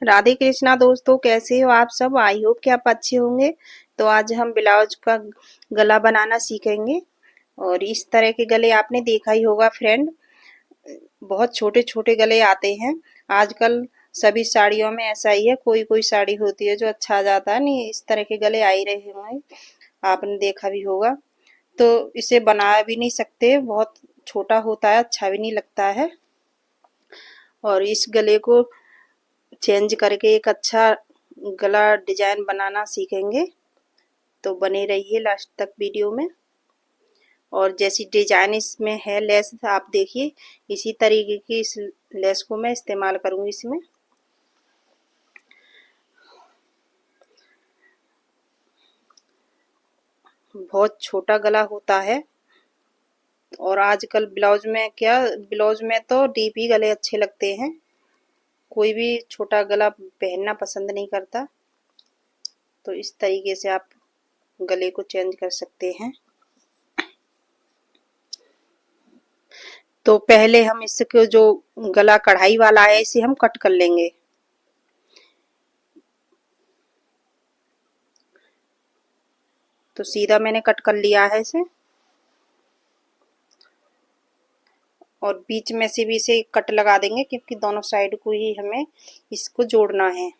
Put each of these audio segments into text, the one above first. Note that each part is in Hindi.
राधे कृष्णा दोस्तों, कैसे हो आप सब। आई होप कि आप अच्छे होंगे। तो आज हम ब्लाउज का गला बनाना सीखेंगे। और इस तरह के गले आपने देखा ही होगा फ्रेंड। बहुत छोटे छोटे गले आते हैं आजकल। सभी साड़ियों में ऐसा ही है, कोई कोई साड़ी होती है जो अच्छा आ जाता है, नहीं इस तरह के गले आ ही रहे होंगे, आपने देखा भी होगा। तो इसे बना भी नहीं सकते, बहुत छोटा होता है, अच्छा भी नहीं लगता है। और इस गले को चेंज करके एक अच्छा गला डिजाइन बनाना सीखेंगे। तो बने रहिए लास्ट तक वीडियो में। और जैसी डिजाइन इसमें है लेस, आप देखिए इसी तरीके की इस लेस को मैं इस्तेमाल करूंगी इसमें। बहुत छोटा गला होता है। और आजकल ब्लाउज में तो डीपी गले अच्छे लगते हैं, कोई भी छोटा गला पहनना पसंद नहीं करता। तो इस तरीके से आप गले को चेंज कर सकते हैं। तो पहले हम इसके जो गला कढ़ाई वाला है इसे हम कट कर लेंगे। तो सीधा मैंने कट कर लिया है इसे। और बीच में से भी इसे कट लगा देंगे क्योंकि दोनों साइड को ही हमें इसको जोड़ना है।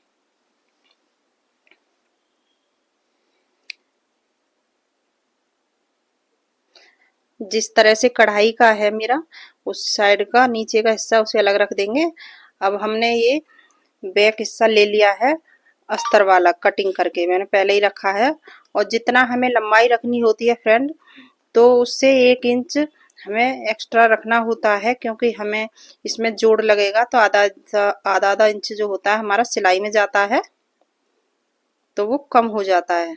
जिस तरह से कढ़ाई का है मेरा, उस साइड का नीचे का हिस्सा उसे अलग रख देंगे। अब हमने ये बैक हिस्सा ले लिया है अस्तर वाला, कटिंग करके मैंने पहले ही रखा है। और जितना हमें लंबाई रखनी होती है फ्रेंड, तो उससे 1 इंच हमें एक्स्ट्रा रखना होता है, क्योंकि हमें इसमें जोड़ लगेगा तो आधा इंच जो होता है हमारा सिलाई में जाता है, तो वो कम हो जाता है।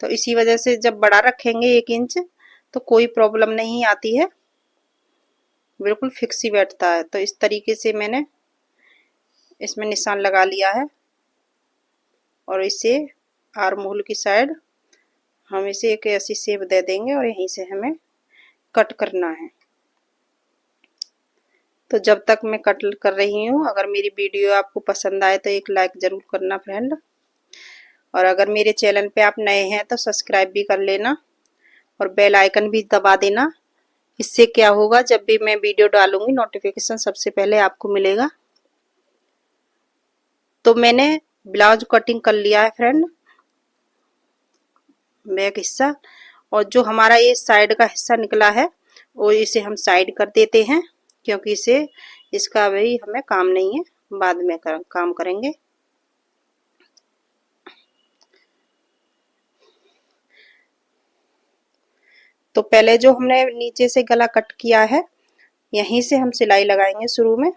तो इसी वजह से जब बड़ा रखेंगे 1 इंच तो कोई प्रॉब्लम नहीं आती है, बिल्कुल फिक्स ही बैठता है। तो इस तरीके से मैंने इसमें निशान लगा लिया है। और इसे आर्म होल की साइड हम इसे एक ऐसी शेप दे देंगे और यहीं से हमें कट करना है। तो जब तक मैं कट कर रही हूँ, अगर मेरी वीडियो आपको पसंद आए तो एक लाइक ज़रूर करना फ्रेंड। और अगर मेरे चैनल पे आप नए हैं तो सब्सक्राइब भी कर लेना और बेल आइकन भी दबा देना। इससे क्या होगा, जब भी मैं वीडियो डालूंगी नोटिफिकेशन सबसे पहले आपको मिलेगा। तो मैंने ब्लाउज कटिंग कर लिया है फ्रेंड, बैक हिस्सा। और जो हमारा ये साइड का हिस्सा निकला है वो इसे हम साइड कर देते हैं, क्योंकि इसका अभी हमें काम नहीं है, बाद में काम करेंगे। तो पहले जो हमने नीचे से गला कट किया है यहीं से हम सिलाई लगाएंगे शुरू में।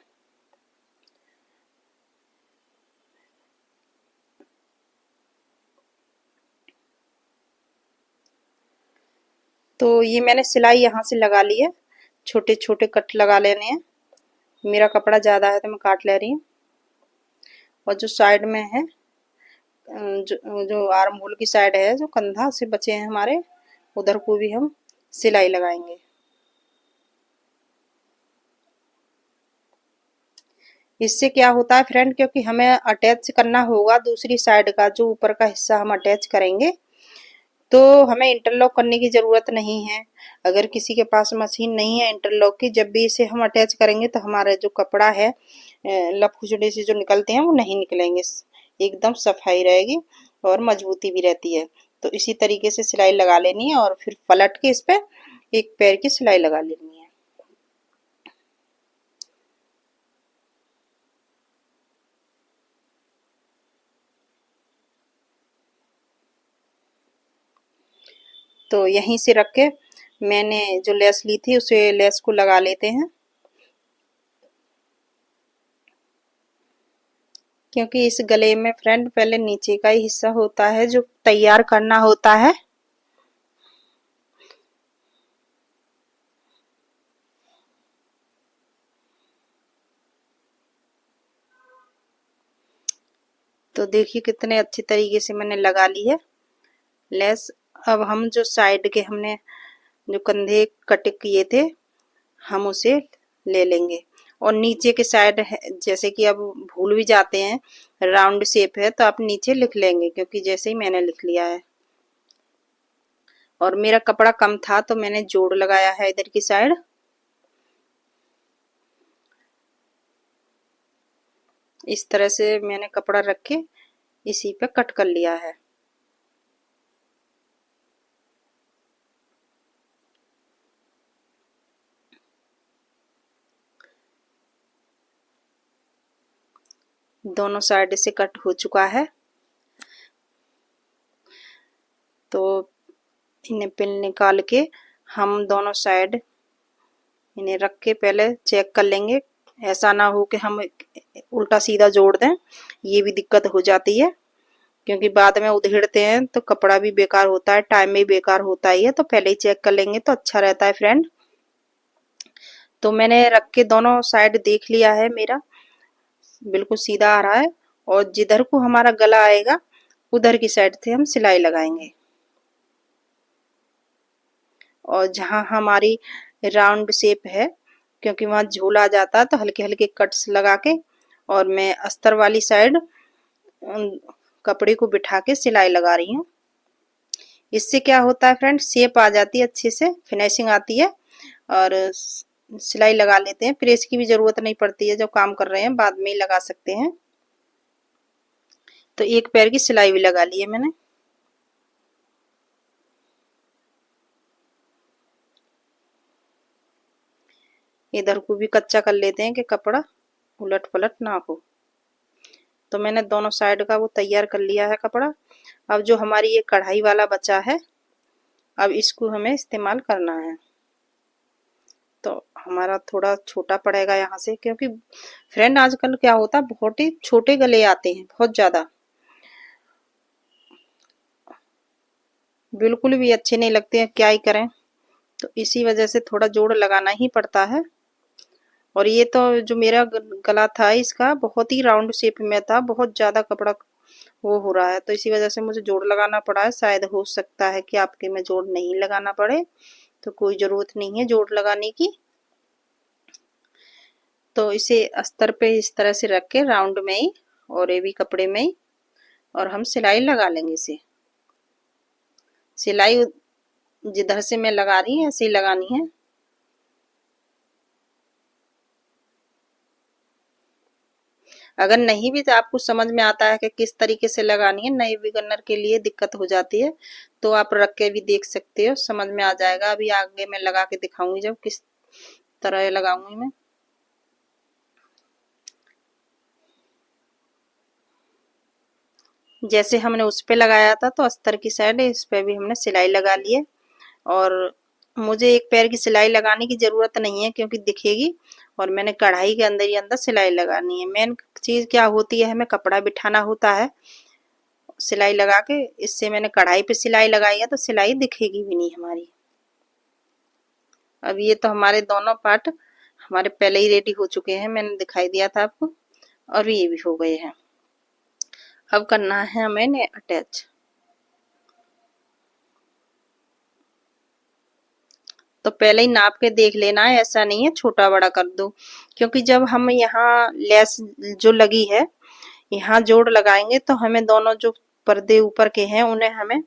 तो ये मैंने सिलाई यहाँ से लगा ली है, छोटे छोटे कट लगा लेने हैं। मेरा कपड़ा ज़्यादा है तो मैं काट ले रही हूँ। और जो साइड में है, जो आर्म होल की साइड है, जो कंधा से बचे हैं हमारे, उधर को भी हम सिलाई लगाएंगे। इससे क्या होता है फ्रेंड, क्योंकि हमें अटैच करना होगा दूसरी साइड का जो ऊपर का हिस्सा हम अटैच करेंगे, तो हमें इंटरलॉक करने की ज़रूरत नहीं है। अगर किसी के पास मशीन नहीं है इंटरलॉक की, जब भी इसे हम अटैच करेंगे तो हमारा जो कपड़ा है लपकुचड़े से जो निकलते हैं वो नहीं निकलेंगे, एकदम सफाई रहेगी और मजबूती भी रहती है। तो इसी तरीके से सिलाई लगा लेनी है और फिर पलट के इस पर एक पैर की सिलाई लगा लेनी है। तो यहीं से रख के मैंने जो लेस ली थी उसे लेस को लगा लेते हैं, क्योंकि इस गले में फ्रेंड पहले नीचे का ही हिस्सा होता है जो तैयार करना होता है। तो देखिए कितने अच्छे तरीके से मैंने लगा ली है लेस। अब हम जो साइड के हमने जो कंधे कट किए थे हम उसे ले लेंगे। और नीचे के साइड है, जैसे कि अब भूल भी जाते हैं राउंड शेप है तो आप नीचे लिख लेंगे, क्योंकि जैसे ही मैंने लिख लिया है। और मेरा कपड़ा कम था तो मैंने जोड़ लगाया है इधर की साइड। इस तरह से मैंने कपड़ा रख के इसी पे कट कर लिया है। दोनों साइड से कट हो चुका है, तो इन्हें पिन निकाल के हम दोनों साइड इन्हें रख के पहले चेक कर लेंगे। ऐसा ना हो कि हम उल्टा सीधा जोड़ दें, ये भी दिक्कत हो जाती है, क्योंकि बाद में उधेड़ते हैं तो कपड़ा भी बेकार होता है, टाइम भी बेकार होता ही है। तो पहले ही चेक कर लेंगे तो अच्छा रहता है फ्रेंड। तो मैंने रख के दोनों साइड देख लिया है, मेरा बिल्कुल सीधा आ रहा है। और जिधर को हमारा गला आएगा उधर की साइड से हम सिलाई लगाएंगे, और जहां हमारी राउंड शेप है, क्योंकि वहां झूल आ जाता है, तो हल्के हल्के कट्स लगा के और मैं अस्तर वाली साइड कपड़े को बिठा के सिलाई लगा रही हूँ। इससे क्या होता है फ्रेंड, शेप आ जाती है, अच्छे से फिनिशिंग आती है और सिलाई लगा लेते हैं। प्रेस की भी जरूरत नहीं पड़ती है, जो काम कर रहे हैं बाद में ही लगा सकते हैं। तो एक पैर की सिलाई भी लगा ली है मैंने। इधर को भी कच्चा कर लेते हैं कि कपड़ा उलट पलट ना हो। तो मैंने दोनों साइड का वो तैयार कर लिया है कपड़ा। अब जो हमारी ये कढ़ाई वाला बचा है, अब इसको हमें इस्तेमाल करना है। तो हमारा थोड़ा छोटा पड़ेगा यहाँ से, क्योंकि फ्रेंड आजकल क्या होता है, बहुत ही छोटे गले आते हैं, बहुत ज्यादा, बिल्कुल भी अच्छे नहीं लगते हैं, क्या ही करें। तो इसी वजह से थोड़ा जोड़ लगाना ही पड़ता है। और ये तो जो मेरा गला था इसका बहुत ही राउंड शेप में था, बहुत ज्यादा कपड़ा वो हो रहा है, तो इसी वजह से मुझे जोड़ लगाना पड़ा है। शायद हो सकता है कि आपके में जोड़ नहीं लगाना पड़े, तो कोई जरूरत नहीं है जोड़ लगाने की। तो इसे अस्तर पे इस तरह से रख के राउंड में ही और ये भी कपड़े में ही, और हम सिलाई लगा लेंगे इसे। सिलाई जिधर से मैं लगा रही हूँ ऐसे ही लगानी है। अगर नहीं भी तो आपको समझ में आता है कि किस तरीके से लगानी है, नए बिगनर के लिए दिक्कत हो जाती है, तो आप रख के भी देख सकते हो, समझ में आ जाएगा। अभी आगे मैं लगा के दिखाऊंगी जब किस तरह लगाऊंगी मैं। जैसे हमने उस पे लगाया था तो अस्तर की साइड इस पे भी हमने सिलाई लगा ली है। और मुझे एक पैर की सिलाई लगाने की जरूरत नहीं है, क्योंकि दिखेगी, और मैंने कढ़ाई के अंदर ही अंदर सिलाई लगानी है। मेन चीज क्या होती है, हमें कपड़ा बिठाना होता है सिलाई लगा के। इससे मैंने कढ़ाई पे सिलाई लगाई है तो सिलाई दिखेगी भी नहीं हमारी। अब ये तो हमारे दोनों पार्ट हमारे पहले ही रेडी हो चुके हैं, मैंने दिखाई दिया था आपको, और ये भी हो गए हैं। अब करना है हमें अटैच। तो पहले ही नाप के देख लेना है, ऐसा नहीं है छोटा बड़ा कर दो, क्योंकि जब हम यहाँ लेस जो लगी है यहाँ जोड़ लगाएंगे तो हमें दोनों जो पर्दे ऊपर के हैं उन्हें हमें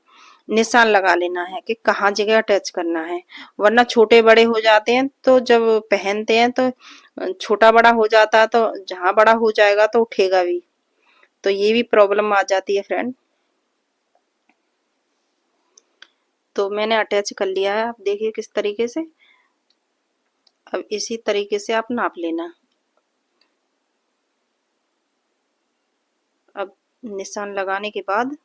निशान लगा लेना है कि कहाँ जगह अटैच करना है। वरना छोटे बड़े हो जाते हैं तो जब पहनते हैं तो छोटा बड़ा हो जाता है, तो जहाँ बड़ा हो जाएगा तो उठेगा भी, तो ये भी प्रॉब्लम आ जाती है फ्रेंड। तो मैंने अटैच कर लिया है, आप देखिए किस तरीके से। अब इसी तरीके से आप नाप लेना। अब निशान लगाने के बाद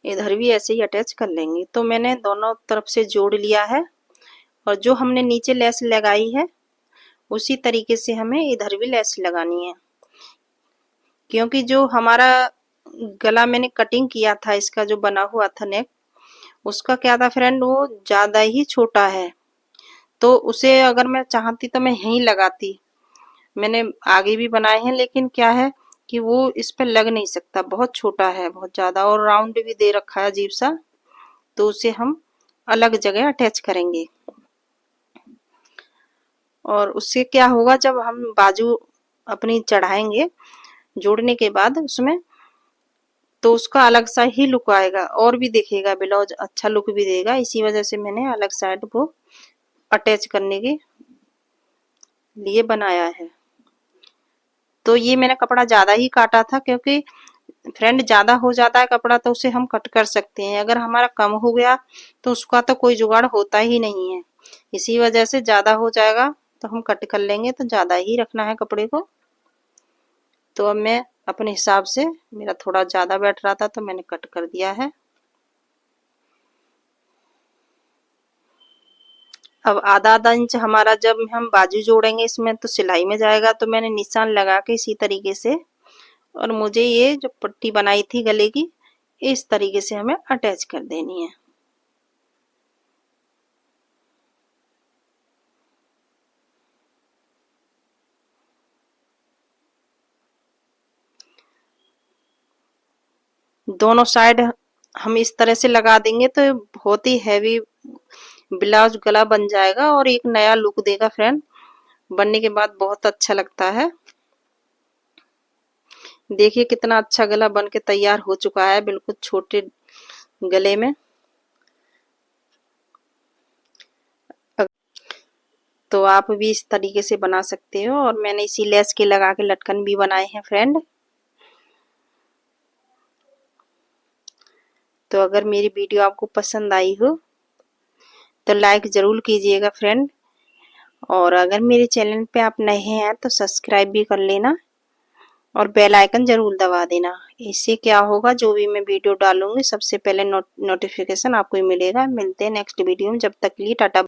इधर भी ऐसे ही अटैच कर लेंगे। तो मैंने दोनों तरफ से जोड़ लिया है, और जो हमने नीचे लेस लगाई है उसी तरीके से हमें इधर भी लेस लगानी है, क्योंकि जो हमारा गला मैंने कटिंग किया था इसका जो बना हुआ था नेक, उसका क्या था फ्रेंड, वो ज्यादा ही छोटा है। तो उसे अगर मैं चाहती तो मैं यहीं लगाती। मैंने आगे भी बनाए हैं, लेकिन क्या है कि वो इस पे लग नहीं सकता, बहुत छोटा है बहुत ज्यादा, और राउंड भी दे रखा है अजीब सा, तो उसे हम अलग जगह अटैच करेंगे। और उससे क्या होगा, जब हम बाजू अपनी चढ़ाएंगे जोड़ने के बाद उसमें, तो उसका अलग सा ही लुक आएगा और भी दिखेगा, ब्लाउज अच्छा लुक भी देगा। इसी वजह से मैंने अलग साइड को अटैच करने के लिए बनाया है। तो ये मैंने कपड़ा ज़्यादा ही काटा था, क्योंकि फ्रेंड ज़्यादा हो जाता है कपड़ा तो उसे हम कट कर सकते हैं, अगर हमारा कम हो गया तो उसका तो कोई जुगाड़ होता ही नहीं है। इसी वजह से ज़्यादा हो जाएगा तो हम कट कर लेंगे, तो ज़्यादा ही रखना है कपड़े को। तो अब मैं अपने हिसाब से, मेरा थोड़ा ज़्यादा बैठ रहा था तो मैंने कट कर दिया है। अब आधा आधा इंच हमारा जब हम बाजू जोड़ेंगे इसमें तो सिलाई में जाएगा, तो मैंने निशान लगा के इसी तरीके से, और मुझे ये जो पट्टी बनाई थी गले की, इस तरीके से हमें अटैच कर देनी है। दोनों साइड हम इस तरह से लगा देंगे तो बहुत ही हैवी ब्लाउज गला बन जाएगा और एक नया लुक देगा फ्रेंड। बनने के बाद बहुत अच्छा लगता है। देखिए कितना अच्छा गला बन के तैयार हो चुका है, बिल्कुल छोटे गले में। तो आप भी इस तरीके से बना सकते हो, और मैंने इसी लेस के लगा के लटकन भी बनाए हैं फ्रेंड। तो अगर मेरी वीडियो आपको पसंद आई हो तो लाइक ज़रूर कीजिएगा फ्रेंड, और अगर मेरे चैनल पे आप नए हैं तो सब्सक्राइब भी कर लेना और बेल आइकन ज़रूर दबा देना। इससे क्या होगा, जो भी मैं वीडियो डालूंगी सबसे पहले नोटिफिकेशन आपको ही मिलेगा। मिलते हैं नेक्स्ट वीडियो में, जब तक के लिए टाटा।